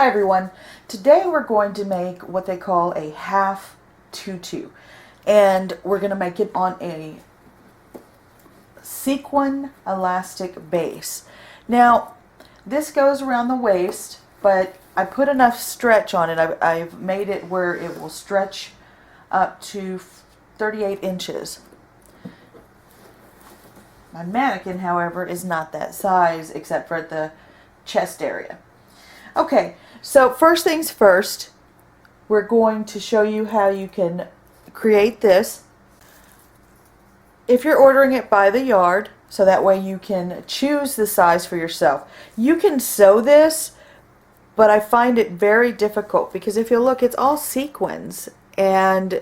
Hi everyone. Today we're going to make what they call a half tutu, and we're going to make it on a sequin elastic base. Now this goes around the waist, but I put enough stretch on it. I've made it where it will stretch up to 38 inches. My mannequin, however, is not that size except for at the chest area. Okay, so first things first, we're going to show you how you can create this. If you're ordering it by the yard, so that way you can choose the size for yourself. You can sew this, but I find it very difficult because if you look, it's all sequins and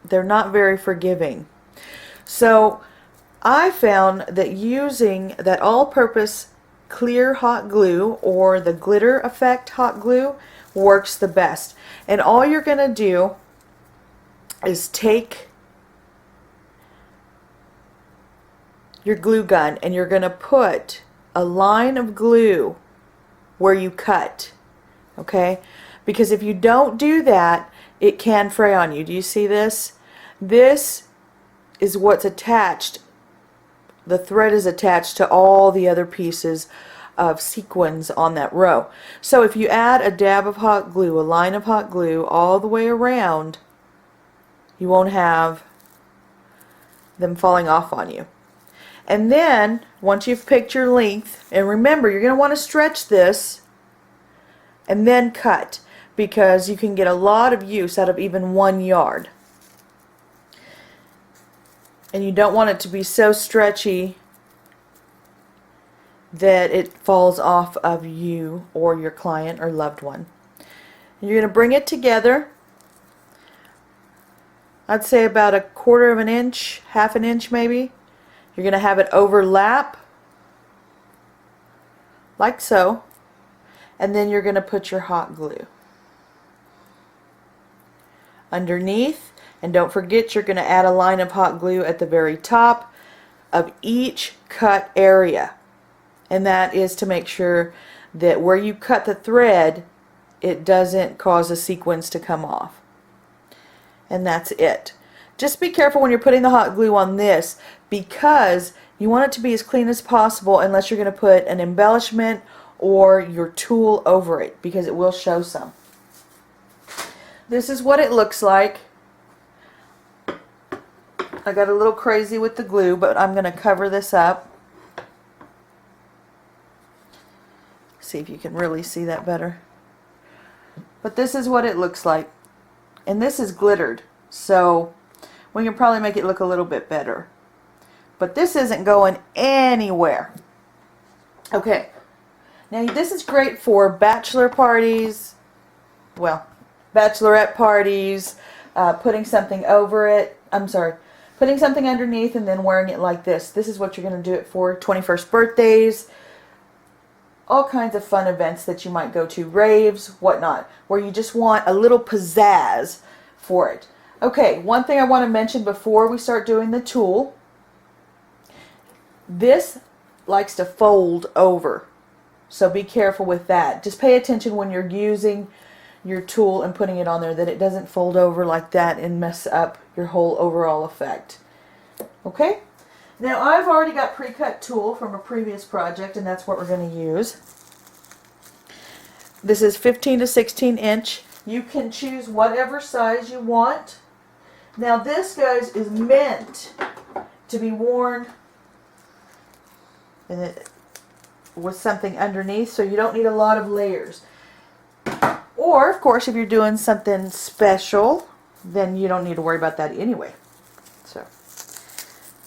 they're not very forgiving. So I found that using that all-purpose clear hot glue or the glitter effect hot glue works the best. And all you're going to do is take your glue gun and you're going to put a line of glue where you cut. Okay? Because if you don't do that, it can fray on you. Do you see this? This is what's attached. The thread is attached to all the other pieces of sequins on that row. So if you add a dab of hot glue, a line of hot glue all the way around, you won't have them falling off on you. And then once you've picked your length, and remember you're going to want to stretch this and then cut, because you can get a lot of use out of even 1 yard. And you don't want it to be so stretchy that it falls off of you or your client or loved one. And you're going to bring it together. I'd say about 1/4 of an inch, 1/2 an inch maybe. You're going to have it overlap like so. And then you're going to put your hot glue underneath. And don't forget, you're going to add a line of hot glue at the very top of each cut area. And that is to make sure that where you cut the thread, it doesn't cause the sequins to come off. And that's it. Just be careful when you're putting the hot glue on this, because you want it to be as clean as possible unless you're going to put an embellishment or your tool over it, because it will show some. This is what it looks like. I got a little crazy with the glue, but I'm going to cover this up. See if you can really see that better. But this is what it looks like. And this is glittered, so we can probably make it look a little bit better. But this isn't going anywhere. Okay. Now this is great for bachelor parties, well, bachelorette parties, putting something over it. Putting something underneath and then wearing it like this. This is what you're going to do it for. 21st birthdays, all kinds of fun events that you might go to, raves, whatnot, where you just want a little pizzazz for it. Okay, one thing I want to mention before we start doing the tool. This likes to fold over, so be careful with that. Just pay attention when you're using your tool and putting it on there that it doesn't fold over like that and mess up your whole overall effect. Okay? Now I've already got pre-cut tool from a previous project, and that's what we're going to use. This is 15 to 16 inch. You can choose whatever size you want. Now this, guys, is meant to be worn with something underneath, so you don't need a lot of layers. Or, of course, if you're doing something special, then you don't need to worry about that anyway. So,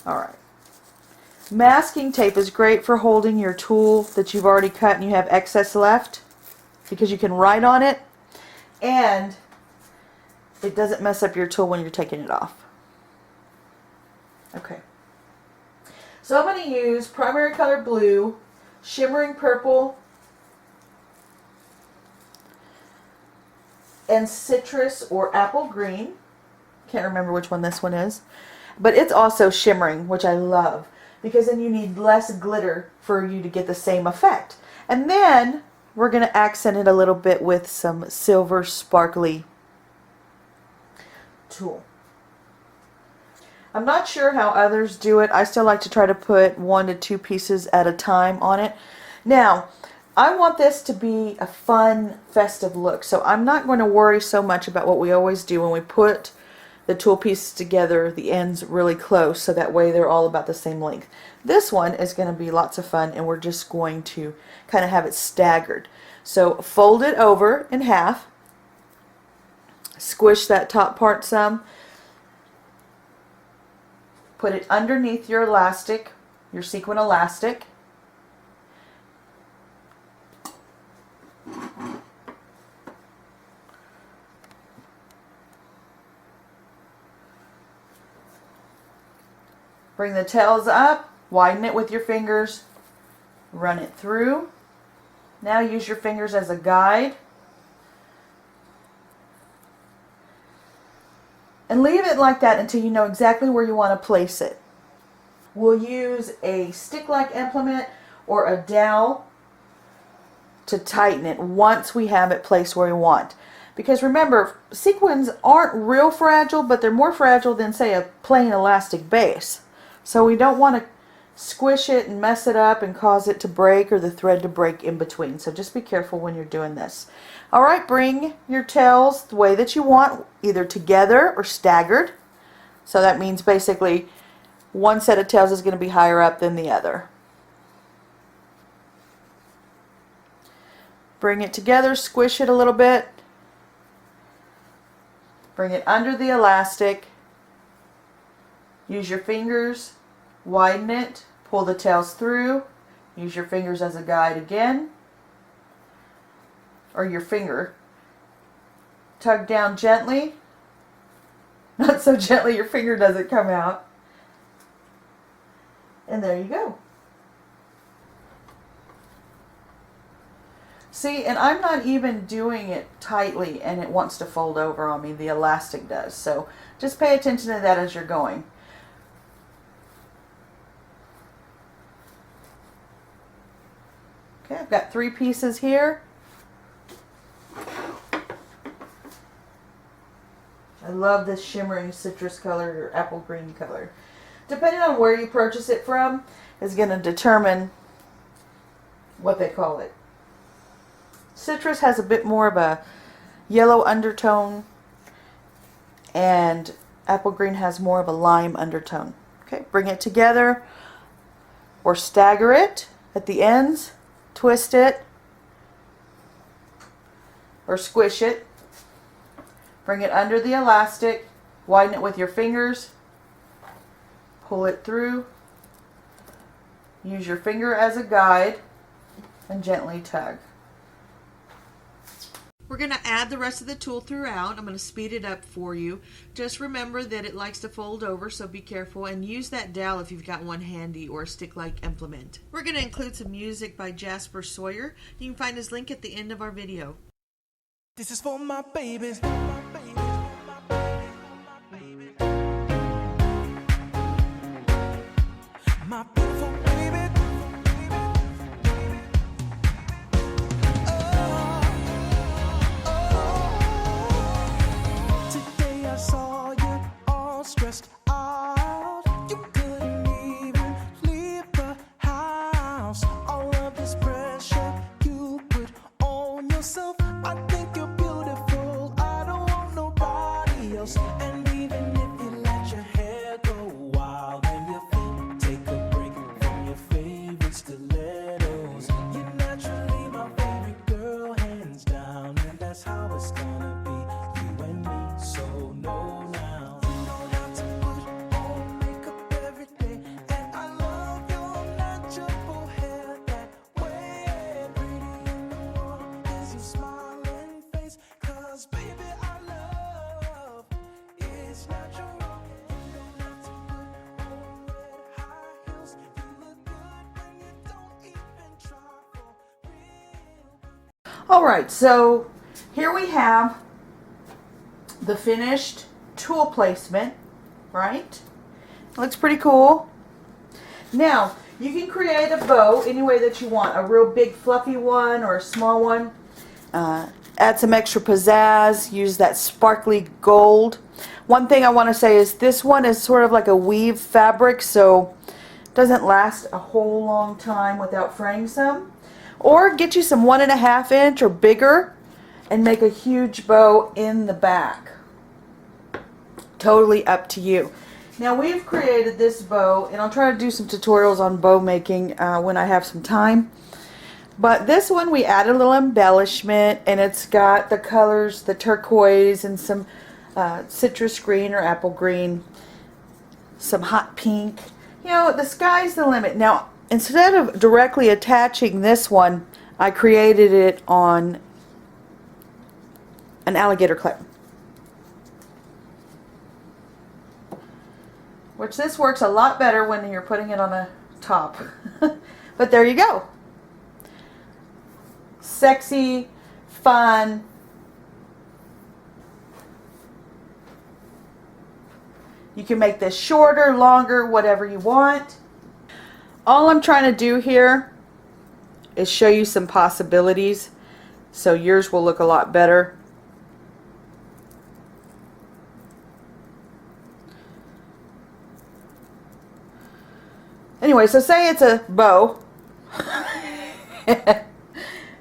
alright. Masking tape is great for holding your tool that you've already cut and you have excess left, because you can write on it and it doesn't mess up your tool when you're taking it off. Okay. So I'm going to use primary color blue, shimmering purple, and citrus or apple green. Can't remember which one this one is. But it's also shimmering, which I love, because then you need less glitter for you to get the same effect. And then we're going to accent it a little bit with some silver sparkly tulle. I'm not sure how others do it. I still like to try to put 1 to 2 pieces at a time on it. Now, I want this to be a fun, festive look, so I'm not going to worry so much about what we always do when we put the tulle pieces together, the ends really close, so that way they're all about the same length. This one is going to be lots of fun, and we're just going to kind of have it staggered. So fold it over in half, squish that top part some, put it underneath your elastic, your sequin elastic. Bring the tails up, widen it with your fingers, run it through. Now use your fingers as a guide. And leave it like that until you know exactly where you want to place it. We'll use a stick-like implement or a dowel to tighten it once we have it placed where we want. Because remember, sequins aren't real fragile, but they're more fragile than, say, a plain elastic base. So we don't want to squish it and mess it up and cause it to break or the thread to break in between. So just be careful when you're doing this. Alright, bring your tails the way that you want, either together or staggered. So that means basically one set of tails is going to be higher up than the other. Bring it together, squish it a little bit. Bring it under the elastic. Use your fingers, widen it, pull the tails through. Use your fingers as a guide again. Or your finger. Tug down gently. Not so gently your finger doesn't come out. And there you go. See, and I'm not even doing it tightly and it wants to fold over on me. The elastic does. So just pay attention to that as you're going. Okay, I've got 3 pieces here. I love this shimmering citrus color or apple green color. Depending on where you purchase it from is going to determine what they call it. Citrus has a bit more of a yellow undertone and apple green has more of a lime undertone. Okay, bring it together or stagger it at the ends, twist it or squish it. Bring it under the elastic, widen it with your fingers, pull it through, use your finger as a guide, and gently tug. We're going to add the rest of the tulle throughout. I'm going to speed it up for you. Just remember that it likes to fold over, so be careful, and use that dowel if you've got one handy or a stick-like implement. We're going to include some music by Jasper Sawyer. You can find his link at the end of our video. This is for my babies. My beautiful baby. Today I saw you all stressed out. You couldn't even leave the house. All of this pressure you put on yourself. I think you're beautiful. I don't want nobody else. And even if you let your hair go wild and your feet take a break from your favorite stilettos, you're naturally my favorite girl, hands down. And that's how it's gonna be, you and me. So no now, you don't have to put on makeup every day. And I love your natural hair that way. Pretty in the world is your smiling face. Cause baby I love is natural. You don't have to put on red high heels. You look good when you don't even try for real. Alright, so here we have the finished tulle placement, right? Looks pretty cool. Now, You can create a bow any way that you want. A real big fluffy one or a small one. Add some extra pizzazz. Use that sparkly gold. One thing I want to say is this one is sort of like a weave fabric, so it doesn't last a whole long time without fraying some. Or get you some 1.5 inch or bigger and make a huge bow in the back. Totally up to you. Now we've created this bow, and I'll try to do some tutorials on bow making when I have some time. But this one we added a little embellishment, and it's got the colors, the turquoise and some citrus green or apple green, some hot pink. You know, the sky's the limit. Now, instead of directly attaching this one, I created it on an alligator clip. Which this works a lot better when you're putting it on a top. But there you go. Sexy, fun. You can make this shorter, longer, whatever you want. All I'm trying to do here is show you some possibilities so yours will look a lot better. Anyway, so say it's a bow.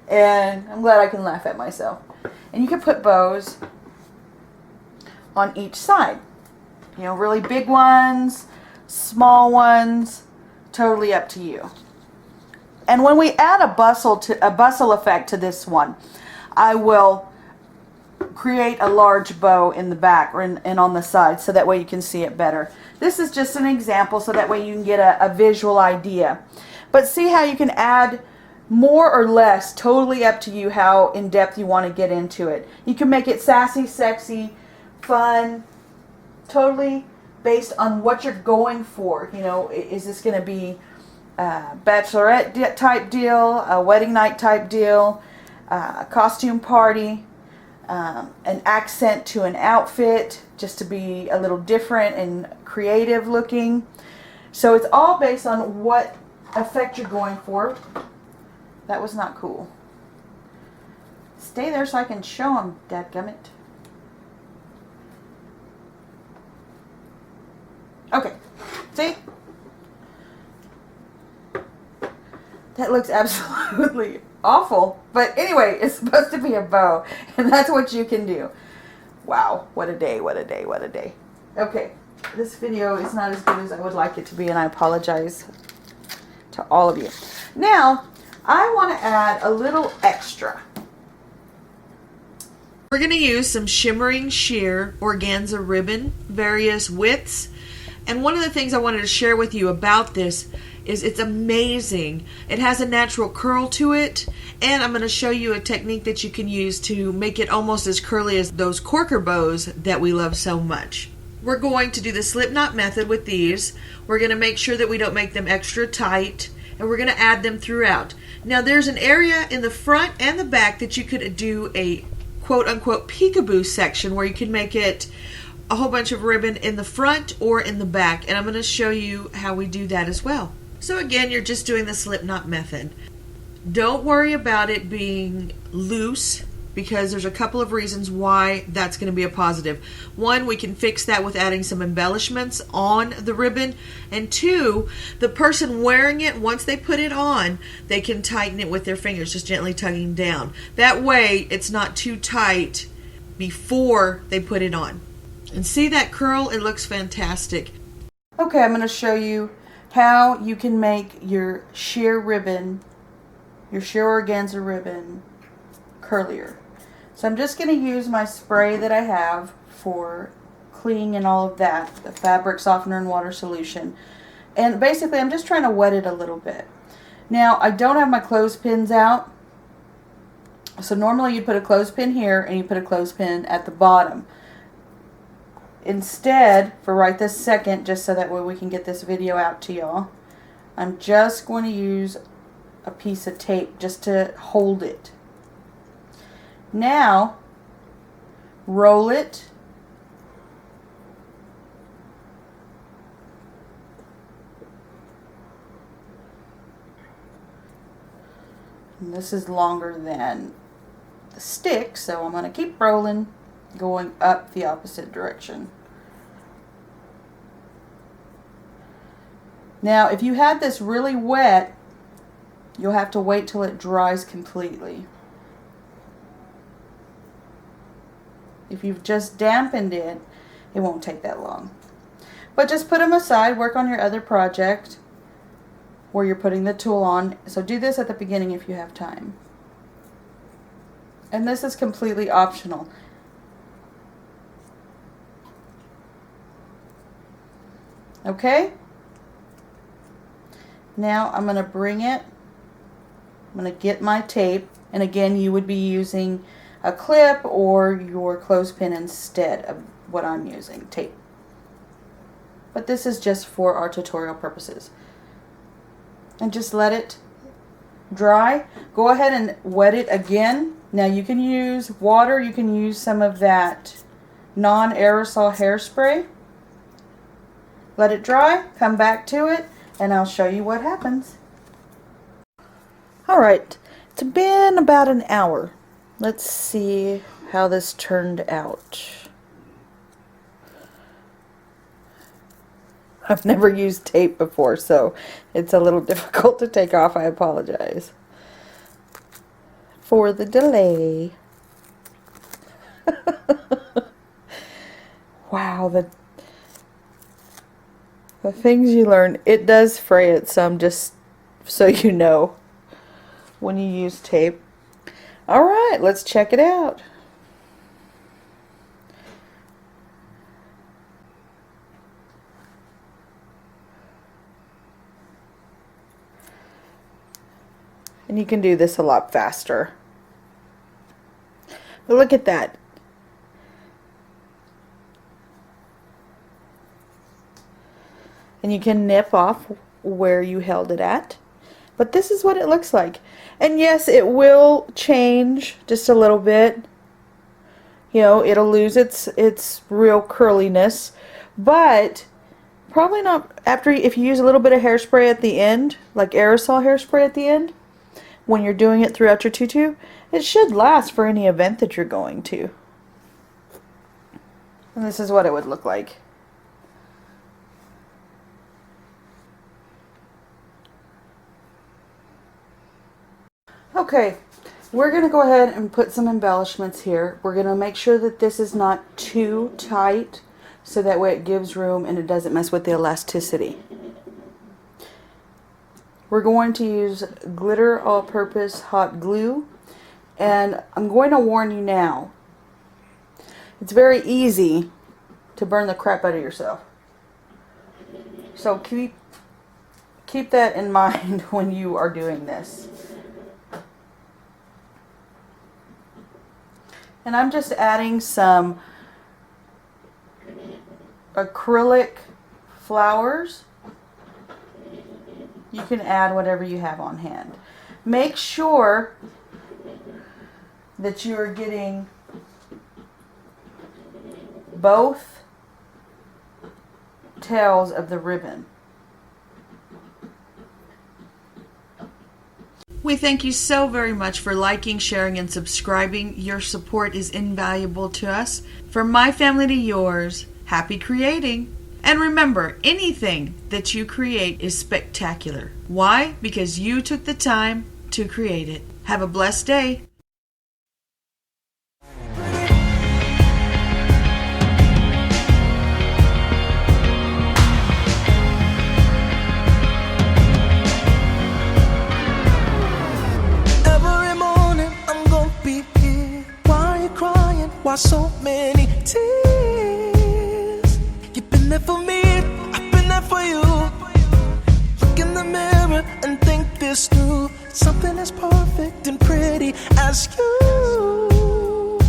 And I'm glad I can laugh at myself. And you can put bows on each side. You know, really big ones, small ones, totally up to you. And when we add a bustle effect to this one, I will create a large bow in the back and on the side, so that way you can see it better. This is just an example, so that way you can get a visual idea. But see how you can add more or less, totally up to you how in depth you want to get into it. You can make it sassy, sexy, fun, totally based on what you're going for. You know, is this going to be a bachelorette type deal, a wedding night type deal, a costume party, an accent to an outfit, just to be a little different and creative looking. So it's all based on what effect you're going for. That was not cool. Stay there so I can show them, dadgummit. Okay, see? That looks absolutely awful. But anyway, it's supposed to be a bow, and that's what you can do. Wow, what a day, what a day, what a day. Okay, this video is not as good as I would like it to be, and I apologize to all of you. Now, I want to add a little extra. We're going to use some shimmering sheer organza ribbon, various widths. And one of the things I wanted to share with you about this is it's amazing. It has a natural curl to it, and I'm going to show you a technique that you can use to make it almost as curly as those corker bows that we love so much. We're going to do the slip knot method with these. We're going to make sure that we don't make them extra tight, and we're going to add them throughout. Now there's an area in the front and the back that you could do a quote-unquote peekaboo section where you can make it a whole bunch of ribbon in the front or in the back, and I'm going to show you how we do that as well. So again, you're just doing the slip knot method. Don't worry about it being loose, because there's a couple of reasons why that's going to be a positive. One, we can fix that with adding some embellishments on the ribbon, and two, the person wearing it, once they put it on, they can tighten it with their fingers, just gently tugging down. That way it's not too tight before they put it on. And see that curl? It looks fantastic. Okay, I'm going to show you how you can make your sheer ribbon, your sheer organza ribbon, curlier. So I'm just going to use my spray that I have for cleaning and all of that, the fabric softener and water solution. And basically I'm just trying to wet it a little bit. Now I don't have my clothespins out. So normally you'd put a clothespin here and you put a clothespin at the bottom. Instead, for right this second, just so that way we can get this video out to y'all, I'm just going to use a piece of tape just to hold it. Now, roll it. And this is longer than the stick, so I'm going to keep rolling, going up the opposite direction. Now, if you had this really wet, you'll have to wait till it dries completely. If you've just dampened it, it won't take that long. But just put them aside, work on your other project where you're putting the tulle on. So do this at the beginning if you have time. And this is completely optional. Okay? Now I'm going to bring it, I'm going to get my tape, and again you would be using a clip or your clothespin instead of what I'm using, tape. But this is just for our tutorial purposes. And just let it dry. Go ahead and wet it again. Now you can use water, you can use some of that non-aerosol hairspray. Let it dry, come back to it, and I'll show you what happens. Alright, it's been about an hour. Let's see how this turned out. I've never used tape before, so it's a little difficult to take off. I apologize for the delay. Wow, the things you learn. It does fray it some, just so you know, when you use tape. Alright, let's check it out. And you can do this a lot faster. But look at that. And you can nip off where you held it at. But this is what it looks like. And yes, it will change just a little bit. You know, it'll lose its real curliness. But probably not after, if you use a little bit of hairspray at the end, like aerosol hairspray at the end, when you're doing it throughout your tutu, it should last for any event that you're going to. And this is what it would look like. Okay, we're going to go ahead and put some embellishments here. We're going to make sure that this is not too tight, so that way it gives room and it doesn't mess with the elasticity. We're going to use glitter all-purpose hot glue, and I'm going to warn you now, it's very easy to burn the crap out of yourself. So keep that in mind when you are doing this. And I'm just adding some acrylic flowers. You can add whatever you have on hand. Make sure that you are getting both tails of the ribbon. We thank you so very much for liking, sharing, and subscribing. Your support is invaluable to us. From my family to yours, happy creating. And remember, anything that you create is spectacular. Why? Because you took the time to create it. Have a blessed day. Why so many tears? You've been there for me, I've been there for you. Look in the mirror and think this through. Something as perfect and pretty as you,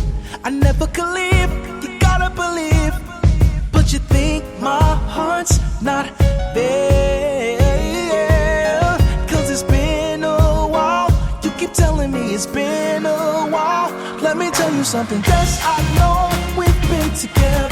I never could leave, you gotta believe. But you think my heart's not there, 'cause it's been a while. You keep telling me it's been a while. Let me tell you something. Yes, I know we've been together